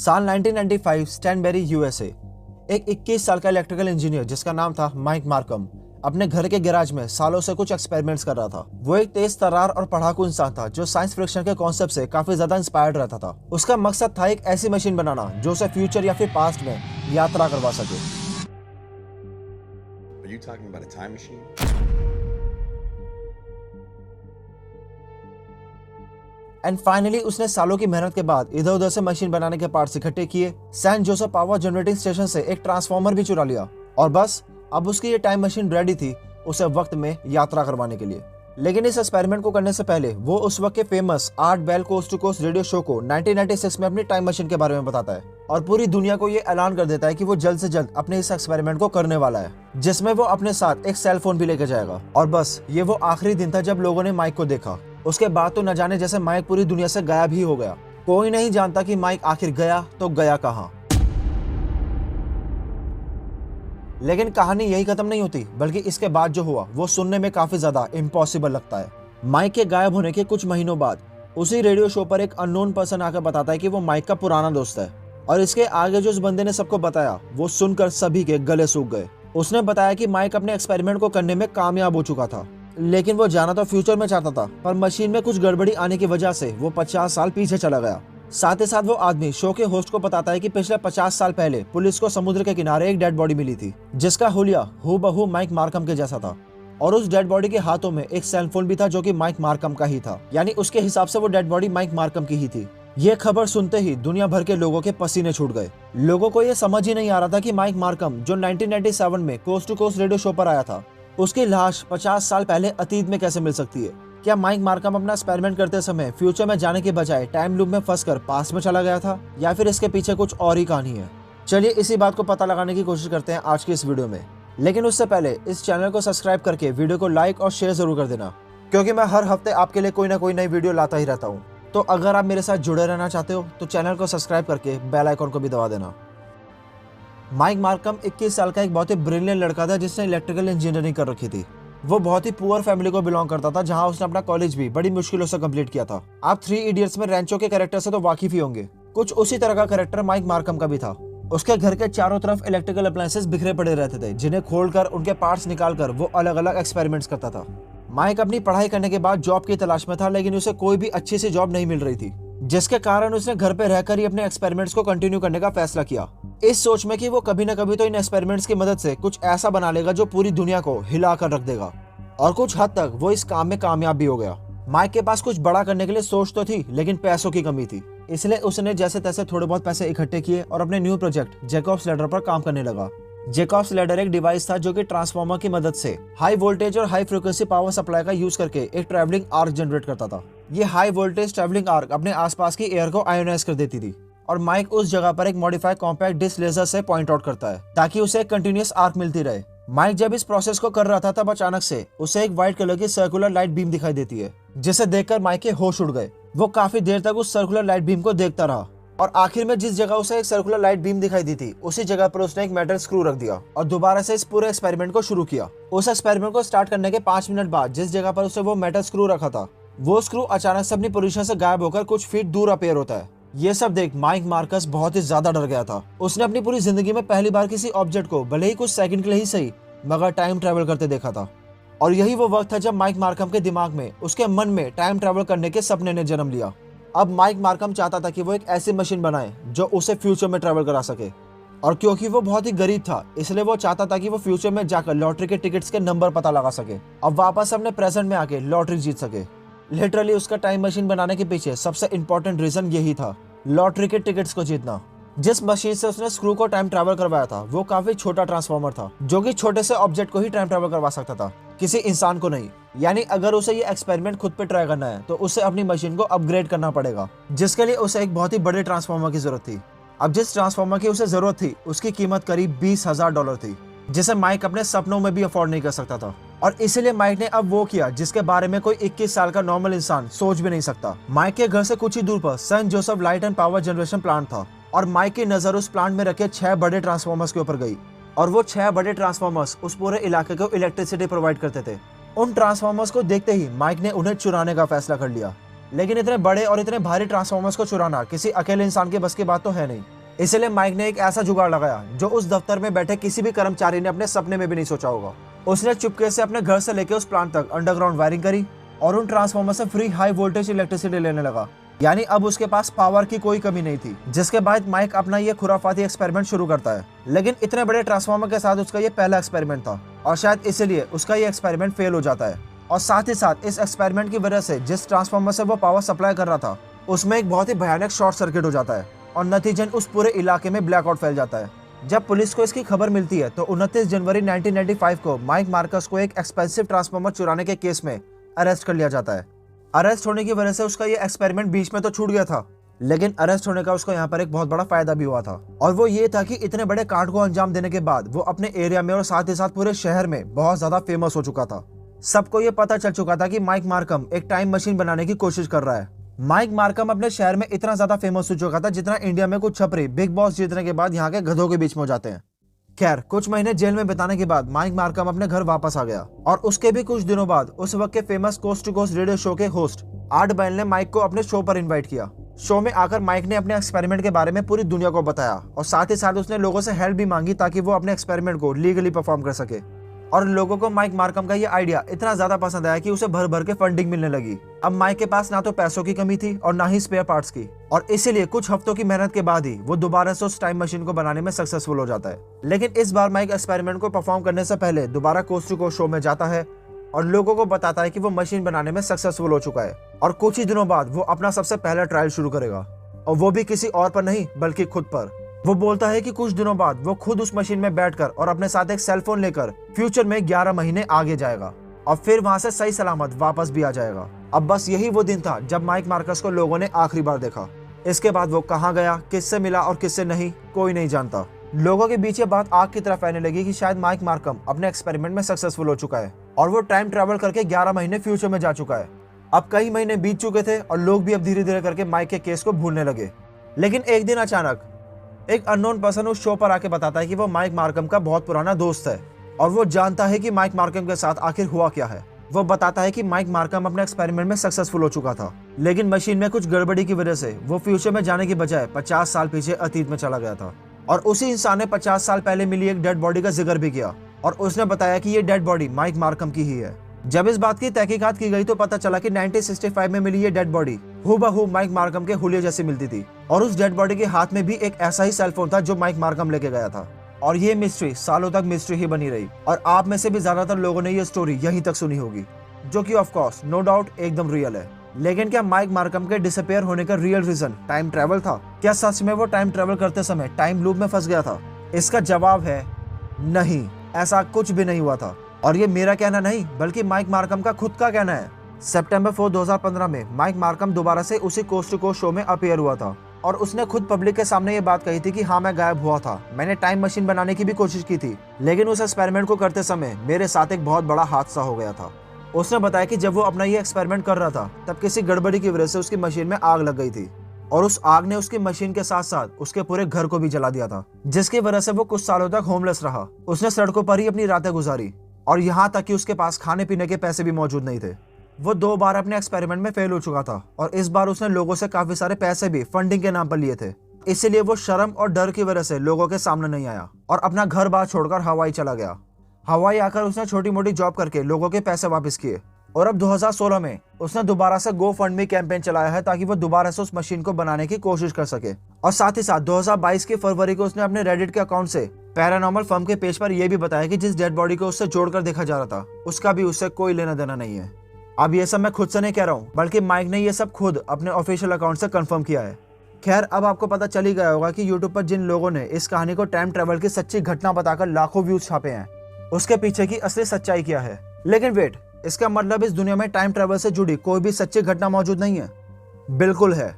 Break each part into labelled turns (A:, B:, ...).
A: साल 1995 स्टैनबेरी यूएसए। एक 21 साल का इलेक्ट्रिकल इंजीनियर जिसका नाम था माइक मार्कम अपने घर के गैराज में सालों से कुछ एक्सपेरिमेंट्स कर रहा था। वो एक तेज तर्रार और पढ़ाकू इंसान था जो साइंस फिक्शन के कॉन्सेप्ट से काफी ज्यादा इंस्पायर्ड रहता था। उसका मकसद था एक ऐसी मशीन बनाना जो उसे फ्यूचर या फिर पास्ट में यात्रा करवा सके।
B: Are you talking about a time machine?
A: And finally उसने सालों की मेहनत के बाद इधर उधर से मशीन बनाने के पार्ट्स इकट्ठे किए, San Jose power generating station से एक ट्रांसफार्मर भी चुरा लिया और बस अब उसकी ये टाइम मशीन रेडी थी उसे वक्त में यात्रा करवाने के लिए। लेकिन इस एक्सपेरिमेंट को करने से पहले वो उस वक्त के famous Art Bell coast to coast radio show को 1996 में अपनी टाइम मशीन के बारे में बताता है और पूरी दुनिया को ये ऐलान कर देता है कि वो जल्द से जल्द अपने इस एक्सपेरिमेंट को करने वाला है, जिसमें वो अपने साथ एक सेल फोन भी लेकर जाएगा। और बस ये वो आखिरी दिन था जब लोगों ने माइक को देखा। उसके बाद तो न जाने जैसे माइक पूरी दुनिया से गायब ही हो गया। कोई नहीं जानता कि माइक आखिर गया तो गया कहाँ। लेकिन कहानी यही खत्म नहीं होती, बल्कि इसके बाद जो हुआ वो सुनने में काफी ज्यादा इम्पॉसिबल लगता है। माइक के गायब होने के कुछ महीनों बाद उसी रेडियो शो पर एक अननोन पर्सन आकर बताता है कि वो माइक का पुराना दोस्त है और इसके आगे जो उस बंदे ने सबको बताया वो सुनकर सभी के गले सूख गए। उसने बताया कि माइक अपने एक्सपेरिमेंट को करने में कामयाब हो चुका था, लेकिन वो जाना तो फ्यूचर में चाहता था, पर मशीन में कुछ गड़बड़ी आने की वजह से वो 50 साल पीछे चला गया। साथ ही साथ वो आदमी शो के होस्ट को बताता है कि पिछले 50 साल पहले पुलिस को समुद्र के किनारे एक डेड बॉडी मिली थी जिसका हुलिया हूबहू माइक मार्कम के जैसा था और उस डेड बॉडी के हाथों में एक सेल फोन भी था जो कि माइक मार्कम का ही था। यानी उसके हिसाब से वो डेड बॉडी माइक मार्कम की ही थी। ये खबर सुनते ही दुनिया भर के लोगों के पसीने छूट गए। लोगों को ये समझ ही नहीं आ रहा था कि माइक मार्कम जो 1997 में coast to coast radio show पर आया था, उसकी लाश 50 साल पहले अतीत में कैसे मिल सकती है। क्या माइक मार्कम अपना एक्सपेरिमेंट करते समय फ्यूचर में जाने के बजाय टाइम लूप में फंसकर पास्ट में चला गया था, या फिर इसके पीछे कुछ और ही कहानी है। चलिए इसी बात को पता लगाने की कोशिश करते हैं आज की इस वीडियो में। लेकिन उससे पहले इस चैनल को सब्सक्राइब करके वीडियो को लाइक और शेयर जरूर कर देना, क्योंकि मैं हर हफ्ते आपके लिए कोई ना कोई नई वीडियो लाता ही रहता हूँ। तो अगर आप मेरे साथ जुड़े रहना चाहते हो तो चैनल को सब्सक्राइब करके बेल आइकॉन को भी दबा देना। माइक मार्कम 21 साल का एक बहुत ही ब्रिलियंट लड़का था जिसने इलेक्ट्रिकल इंजीनियरिंग कर रखी थी। वो बहुत ही पुअर फैमिली को बिलोंग करता था, जहां उसने अपना कॉलेज भी बड़ी मुश्किलों से कंप्लीट किया था। आप 3 इडियट्स में रेंचो के कैरेक्टर से तो वाकिफ ही होंगे। कुछ उसी तरह का कैरेक्टर माइक मार्कम का भी था। उसके घर के चारों तरफ इलेक्ट्रिकल अप्लायंसेस बिखरे पड़े रहते थे, जिन्हें खोलकर उनके पार्ट्स निकालकर वो अलग अलग एक्सपेरिमेंट्स करता था। माइक अपनी पढ़ाई करने के बाद जॉब की तलाश में था, लेकिन उसे कोई भी अच्छी सी जॉब नहीं मिल रही थी, जिसके कारण उसने घर पे रहकर ही अपने एक्सपेरिमेंट्स को कंटिन्यू करने का फैसला किया, इस सोच में कि वो कभी न कभी तो इन एक्सपेरिमेंट्स की मदद से कुछ ऐसा बना लेगा जो पूरी दुनिया को हिला कर रख देगा। और कुछ हद तक वो इस काम में कामयाब भी हो गया। माइक के पास कुछ बड़ा करने के लिए सोच तो थी, लेकिन पैसों की कमी थी, इसलिए उसने जैसे तैसे थोड़े बहुत पैसे इकट्ठे किए और अपने न्यू प्रोजेक्ट जैकब्स लैडर पर काम करने लगा। जैकब्स लैडर एक डिवाइस था जो कि ट्रांसफार्मर की मदद से हाई वोल्टेज और हाई फ्रीक्वेंसी पावर सप्लाई का यूज करके एक ट्रैवलिंग आर्क जनरेट करता था। ये हाई वोल्टेज ट्रैवलिंग आर्क अपने आसपास की एयर को आयोनाइज कर देती थी और माइक उस जगह पर एक मॉडिफाइड कॉम्पैक्ट डिस्क लेजर से पॉइंट आउट करता है ताकि उसे एक कंटिन्यूअस आर्क मिलती रहे। माइक जब इस प्रोसेस को कर रहा था तब अचानक से उसे एक व्हाइट कलर की सर्कुलर लाइट बीम दिखाई देती है, जिसे देखकर माइक के होश उड़ गए। वो काफी देर तक उस सर्कुलर लाइट बीम को देखता रहा और आखिर में जिस जगह उसे एक सर्कुलर लाइट बीम दिखाई दी थी उसी जगह पर उसने एक मेटल स्क्रू रख दिया और दोबारा से इस पूरे एक्सपेरिमेंट को शुरू किया। उस एक्सपेरिमेंट को स्टार्ट करने के 5 मिनट बाद जिस जगह पर उसे वो मेटल स्क्रू रखा था, वो स्क्रू अचानक से अपनी पोजीशन से गायब होकर कुछ फीट दूर अपीयर होता है। ये सब देख माइक मार्कस बहुत ही ज्यादा डर गया था। उसने अपनी पूरी जिंदगी में पहली बार किसी ऑब्जेक्ट को भले ही कुछ सेकंड के लिए ही सही मगर टाइम ट्रेवल करते देखा था। और यही वो वक्त था जब माइक मार्कम के दिमाग में, उसके मन में टाइम ट्रेवल करने के सपने ने जन्म लिया। अब माइक मार्कम चाहता था कि वो एक ऐसी मशीन बनाए जो उसे फ्यूचर में ट्रेवल करा सके, और क्योंकि वो बहुत ही गरीब था इसलिए वो चाहता था कि वो फ्यूचर में जाकर लॉटरी के टिकट्स के नंबर पता लगा सके, अब वापस अपने प्रेजेंट में आके लॉटरी जीत सके। लिटरली उसका टाइम मशीन बनाने के पीछे सबसे इंपॉर्टेंट रीजन यही था, लॉटरी के टिकट्स को जीतना। जिस मशीन से उसने स्क्रू को टाइम ट्रैवल करवाया था वो काफी छोटा ट्रांसफार्मर था जो कि छोटे से ऑब्जेक्ट को ही टाइम ट्रैवल करवा सकता था, किसी इंसान को नहीं। यानी अगर उसे ये एक्सपेरिमेंट खुद पे ट्राई करना है तो उसे अपनी मशीन को अपग्रेड करना पड़ेगा, जिसके लिए उसे एक बहुत ही बड़े ट्रांसफार्मर की जरूरत थी। अब जिस ट्रांसफार्मर की उसे जरूरत थी उसकी कीमत करीब $20,000 थी, जिसे माइक अपने सपनों में भी अफोर्ड नहीं कर सकता था। और इसीलिए माइक ने अब वो किया जिसके बारे में कोई 21 साल का नॉर्मल इंसान सोच भी नहीं सकता। माइक के घर से कुछ ही दूर पर San Jose light and power generation plant था और माइक की नजर उस प्लांट में रखे 6 बड़े ट्रांसफार्मर्स के ऊपर गई और वो 6 बड़े ट्रांसफार्मर्स उस पूरे इलाके को इलेक्ट्रिसिटी प्रोवाइड करते थे। उन ट्रांसफार्मर्स को देखते ही माइक ने उन्हें चुराने का फैसला कर लिया। लेकिन इतने बड़े और इतने भारी ट्रांसफॉर्मर्स को चुराना किसी अकेले इंसान के बस की बात तो है नहीं। इसलिए माइक ने एक ऐसा जुगाड़ लगाया जो उस दफ्तर में बैठे किसी भी कर्मचारी ने अपने सपने में भी नहीं सोचा होगा। उसने चुपके से अपने घर से लेकर उस प्लांट तक अंडरग्राउंड वायरिंग करी और उन ट्रांसफॉर्मर से फ्री हाई वोल्टेज इलेक्ट्रिसिटी लेने लगा। यानी अब उसके पास पावर की कोई कमी नहीं थी, जिसके बाद माइक अपना ये खुराफाती एक्सपेरिमेंट शुरू करता है। लेकिन इतने बड़े ट्रांसफॉर्मर के साथ उसका ये पहला एक्सपेरिमेंट था और शायद इसीलिए उसका ये एक्सपेरिमेंट फेल हो जाता है। और साथ ही साथ इस एक्सपेरिमेंट की वजह से जिस ट्रांसफॉर्मर से वो पावर सप्लाई कर रहा था उसमें एक बहुत ही भयानक शॉर्ट सर्किट हो जाता है और नतीजन उस पूरे इलाके में ब्लैकआउट फैल जाता है। जब पुलिस को इसकी खबर मिलती है तो 29 जनवरी 1995 को माइक मार्कस को एक एक्सपेंसिव ट्रांसफॉर्मर चुराने के केस में अरेस्ट कर लिया जाता है। अरेस्ट होने की वजह से उसका ये एक्सपेरिमेंट बीच में तो छूट गया था, लेकिन अरेस्ट होने का उसको यहाँ पर एक बहुत बड़ा फायदा भी हुआ था और वो ये था कि इतने बड़े कांड को अंजाम देने के बाद वो अपने एरिया में और साथ ही साथ पूरे शहर में बहुत ज्यादा फेमस हो चुका था। सबको ये पता चल चुका था कि माइक मार्कम एक टाइम मशीन बनाने की कोशिश कर रहा है। माइक मार्कम अपने शहर में इतना ज्यादा फेमस हो चुका था जितना इंडिया में कुछ छपरी बिग बॉस जीतने के बाद यहाँ के गधों के बीच में हो जाते हैं। खैर, कुछ महीने जेल में बिताने के बाद माइक मार्कम अपने घर वापस आ गया और उसके भी कुछ दिनों बाद उस वक्त के famous coast to coast radio show के होस्ट आर्ट बैल ने माइक को अपने शो पर इनवाइट किया। शो में आकर माइक ने अपने एक्सपेरिमेंट के बारे में पूरी दुनिया को बताया और साथ ही साथ उसने लोगों से हेल्प भी मांगी ताकि वो अपने एक्सपेरिमेंट को लीगली परफॉर्म कर सके। और लोगों को माइक मार्कम का ये आइडिया इतना ज्यादा पसंद आया कि उसे भर भर के फंडिंग मिलने लगी। अब माइक के पास ना तो पैसों की कमी थी और ना ही स्पेयर पार्ट्स की, और इसीलिए कुछ हफ्तों की मेहनत के बाद ही वो दोबारा से उस टाइम मशीन को बनाने में सक्सेसफुल हो जाता है। लेकिन इस बार माइक एक्सपेरिमेंट को परफॉर्म करने से पहले दोबारा कोस्ट टू कोस्ट शो में जाता है और लोगों को बताता है कि वो मशीन बनाने में सक्सेसफुल हो चुका है और कुछ ही दिनों बाद वो अपना सबसे पहला ट्रायल शुरू करेगा, और वो भी किसी और पर नहीं बल्कि खुद पर। वो बोलता है कि कुछ दिनों बाद वो खुद उस मशीन में बैठकर और अपने साथ एक सेल फोन लेकर फ्यूचर में 11 महीने आगे जाएगा और फिर वहां से सही सलामत वापस भी आ जाएगा। अब बस यही वो दिन था जब माइक मार्कस को लोगों ने आखिरी बार देखा। इसके बाद वो कहाँ गया, किससे मिला और किससे नहीं, कोई नहीं जानता। लोगों के बीच ये बात आग की तरह फैलने लगी कि शायद माइक मार्कम अपने एक्सपेरिमेंट में सक्सेसफुल हो चुका है और वो टाइम ट्रैवल करके 11 महीने फ्यूचर में जा चुका है। अब कई महीने बीत चुके थे और लोग भी अब धीरे धीरे करके माइक के केस को भूलने लगे। लेकिन एक दिन अचानक एक अननोन पर्सन उस शो पर आके बताता है कि वो माइक मार्कम का बहुत पुराना दोस्त है और वो जानता है कि माइक मार्कम के साथ आखिर हुआ क्या है। वो बताता है कि माइक मार्कम अपने एक्सपेरिमेंट में सक्सेसफुल हो चुका था, लेकिन मशीन में कुछ गड़बड़ी की वजह से वो फ्यूचर में जाने की बजाय 50 साल पीछे अतीत में चला गया था और उसी इंसान ने 50 साल पहले मिली एक डेड बॉडी का जिक्र भी किया और उसने बताया कि ये डेड बॉडी माइक मार्कम की ही है। जब इस बात की तहकीकात की गई तो पता चला कि 1965 में मिली ये डेड बॉडी हूबहू माइक मार्कम के हुलिये जैसी मिलती थी और उस डेड बॉडी के हाथ में भी एक ऐसा ही सेल फोन था जो माइक मार्कम लेके गया था। और ये मिस्ट्री सालों तक मिस्ट्री ही बनी रही और आप में से भी ज्यादातर लोगों ने ये स्टोरी यहीं तक सुनी होगी, जो कि ऑफ कोर्स नो डाउट एकदम रियल है। लेकिन क्या माइक मार्कम के डिसअपीयर होने का रियल रीजन टाइम ट्रेवल था? क्या सच में वो टाइम ट्रेवल करते समय टाइम लूप में फंस गया था? इसका जवाब है नहीं, ऐसा कुछ भी नहीं हुआ था। और ये मेरा कहना नहीं बल्कि माइक मार्कम का खुद का कहना है। सितंबर 4, 2015 में माइक मार्कम दोबारा से उसी कोस्ट टू कोस्ट शो में अपीयर हुआ था और उसने खुद पब्लिक के सामने ये बात कही थी कि हाँ, मैं गायब हुआ था, मैंने टाइम मशीन बनाने की भी कोशिश की थी, लेकिन उस एक्सपेरिमेंट को करते समय मेरे साथ एक बहुत बड़ा हादसा हो गया था। उसने बताया कि जब वो अपना ये एक्सपेरिमेंट कर रहा था तब किसी गड़बड़ी की वजह से उसकी मशीन में आग लग गई थी और उस आग ने उसकी मशीन के साथ साथ उसके पूरे घर को भी जला दिया था, जिसकी वजह से वो कुछ सालों तक होमलेस रहा। उसने सड़कों पर ही अपनी रातें गुजारी और यहाँ तक कि उसके पास खाने पीने के पैसे भी मौजूद नहीं थे। वो 2 बार अपने एक्सपेरिमेंट में फेल हो चुका था और इस बार उसने लोगों से काफी सारे पैसे भी फंडिंग के नाम पर लिए थे। इसीलिए वो शर्म और डर की वजह से लोगों के सामने नहीं आया और अपना घर बार छोड़कर हवाई चला गया। हवाई आकर उसने छोटी मोटी जॉब करके लोगों के पैसे वापस किए और अब 2016 में उसने दोबारा से गो फंड मी कैंपेन चलाया है ताकि वो दोबारा से उस मशीन को बनाने की कोशिश कर सके। और साथ ही साथ 2022 की फरवरी को उसने अपने रेडिट के अकाउंट से पैरानॉर्मल फर्म के पेज पर यह भी बताया कि जिस डेड बॉडी को उससे जोड़कर देखा जा रहा था उसका भी उससे कोई लेना देना नहीं है। अब ये सब मैं खुद से नहीं कह रहा हूँ बल्कि माइक ने ये सब खुद अपने ऑफिशियल अकाउंट से कंफर्म किया है। खैर, अब आपको पता चल ही गया होगा कि यूट्यूब पर जिन लोगों ने इस कहानी को टाइम ट्रेवल की सच्ची घटना बताकर लाखों व्यूज छापे हैं उसके पीछे की असली सच्चाई क्या है। लेकिन वेट, इसका मतलब इस दुनिया में टाइम ट्रेवल से जुड़ी कोई भी सच्ची घटना मौजूद नहीं है? बिल्कुल है।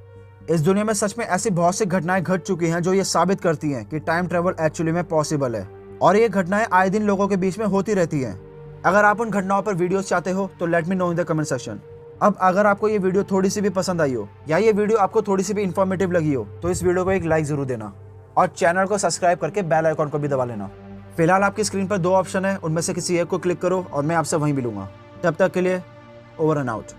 A: इस दुनिया में सच में ऐसी बहुत सी घटनाएं घट चुकी हैं जो ये साबित करती हैं कि टाइम ट्रेवल एक्चुअली में पॉसिबल है और ये घटनाएं आए दिन लोगों के बीच में होती रहती हैं। अगर आप उन घटनाओं पर वीडियोस चाहते हो तो let me know in the comment section. अब अगर आपको ये वीडियो थोड़ी सी भी पसंद आई हो या ये वीडियो आपको थोड़ी सी भी इन्फॉर्मेटिव लगी हो तो इस वीडियो को एक लाइक जरूर देना और चैनल को सब्सक्राइब करके बेल आइकॉन को भी दबा लेना। फिलहाल आपकी स्क्रीन पर 2 ऑप्शन है, उनमें से किसी एक को क्लिक करो और मैं आपसे वहीं मिलूंगा। तब तक के लिए ओवर एंड आउट।